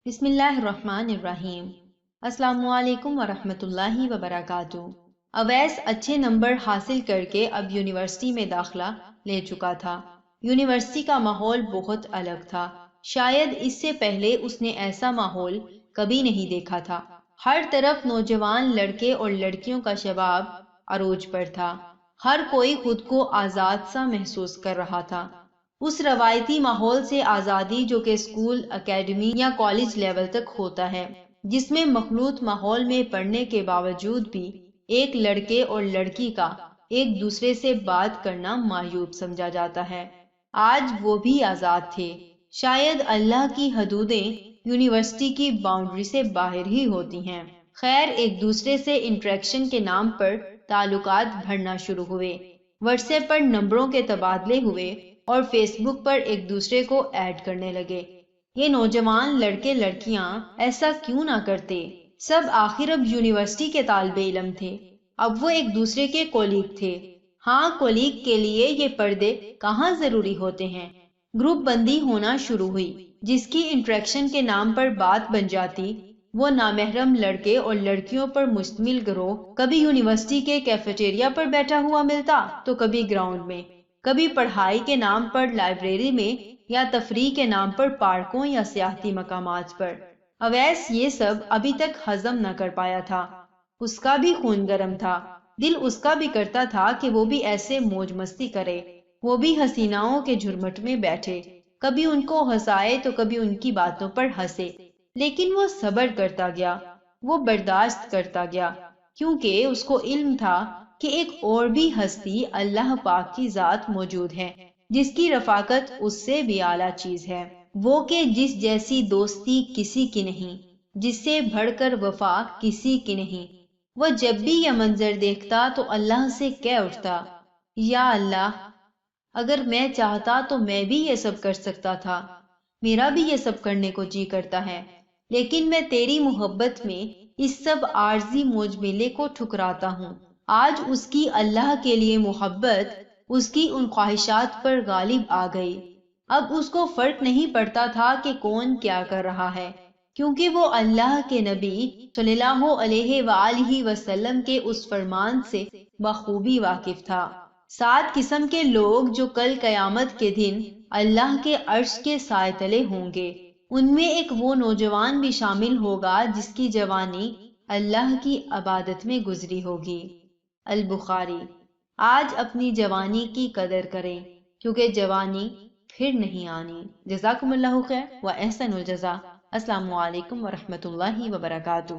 بسم اللہ الرحمن الرحیم۔ السلام علیکم ورحمۃ اللہ وبرکاتہ۔ اویس اچھے نمبر حاصل کر کے اب یونیورسٹی میں داخلہ لے چکا تھا۔ یونیورسٹی کا ماحول بہت الگ تھا، شاید اس سے پہلے اس نے ایسا ماحول کبھی نہیں دیکھا تھا۔ ہر طرف نوجوان لڑکے اور لڑکیوں کا شباب عروج پر تھا، ہر کوئی خود کو آزاد سا محسوس کر رہا تھا۔ اس روایتی ماحول سے آزادی جو کہ اسکول، اکیڈمی یا کالج لیول تک ہوتا ہے، جس میں مخلوط ماحول میں پڑھنے کے باوجود بھی ایک لڑکے اور لڑکی کا ایک دوسرے سے بات کرنا معیوب سمجھا جاتا ہے، آج وہ بھی آزاد تھے۔ شاید اللہ کی حدودیں یونیورسٹی کی باؤنڈری سے باہر ہی ہوتی ہیں۔ خیر، ایک دوسرے سے انٹریکشن کے نام پر تعلقات بڑھنا شروع ہوئے، واٹس ایپ پر نمبروں کے تبادلے ہوئے اور فیس بک پر ایک دوسرے کو ایڈ کرنے لگے۔ یہ نوجوان لڑکے لڑکیاں ایسا کیوں نہ کرتے؟ سب آخر اب یونیورسٹی کے طالب علم تھے، اب وہ ایک دوسرے کے کولیگ تھے۔ ہاں، کولیگ کے لیے یہ پردے کہاں ضروری ہوتے ہیں۔ گروپ بندی ہونا شروع ہوئی، جس کی انٹریکشن کے نام پر بات بن جاتی۔ وہ نامحرم لڑکے اور لڑکیوں پر مشتمل گروہ کبھی یونیورسٹی کے کیفیٹیریا پر بیٹھا ہوا ملتا تو کبھی گراؤنڈ میں، کبھی پڑھائی کے نام پر لائبریری میں، یا تفریح کے نام پر پارکوں یا سیاحتی مقامات پر۔ اویس یہ سب ابھی تک ہضم نہ کر پایا تھا۔ اس کا بھی خون گرم تھا، دل اس کا بھی کرتا تھا کہ وہ بھی ایسے موج مستی کرے، وہ بھی حسیناؤں کے جھرمٹ میں بیٹھے، کبھی ان کو ہنسائے تو کبھی ان کی باتوں پر ہنسے۔ لیکن وہ صبر کرتا گیا، وہ برداشت کرتا گیا، کیونکہ اس کو علم تھا کہ ایک اور بھی ہستی اللہ پاک کی ذات موجود ہے، جس کی رفاقت اس سے بھی اعلیٰ چیز ہے۔ وہ کہ جس جیسی دوستی کسی کی نہیں، جس سے بڑھ کر وفا کسی کی نہیں۔ وہ جب بھی یہ منظر دیکھتا تو اللہ سے کہہ اٹھتا، یا اللہ، اگر میں چاہتا تو میں بھی یہ سب کر سکتا تھا، میرا بھی یہ سب کرنے کو جی کرتا ہے، لیکن میں تیری محبت میں اس سب عارضی موج میلے کو ٹھکراتا ہوں۔ آج اس کی اللہ کے لیے محبت اس کی ان خواہشات پر غالب آ گئی۔ اب اس کو فرق نہیں پڑتا تھا کہ کون کیا کر رہا ہے، کیونکہ وہ اللہ کے نبی صلی اللہ علیہ وآلہ وسلم کے اس فرمان سے بخوبی واقف تھا۔ 7 قسم کے لوگ جو کل قیامت کے دن اللہ کے عرش کے سائے تلے ہوں گے، ان میں ایک وہ نوجوان بھی شامل ہوگا جس کی جوانی اللہ کی عبادت میں گزری ہوگی۔ البخاری۔ آج اپنی جوانی کی قدر کریں، کیونکہ جوانی پھر نہیں آنی۔ جزاکم اللہ خیر و احسن الجزا۔ السلام علیکم ورحمۃ اللہ وبرکاتہ۔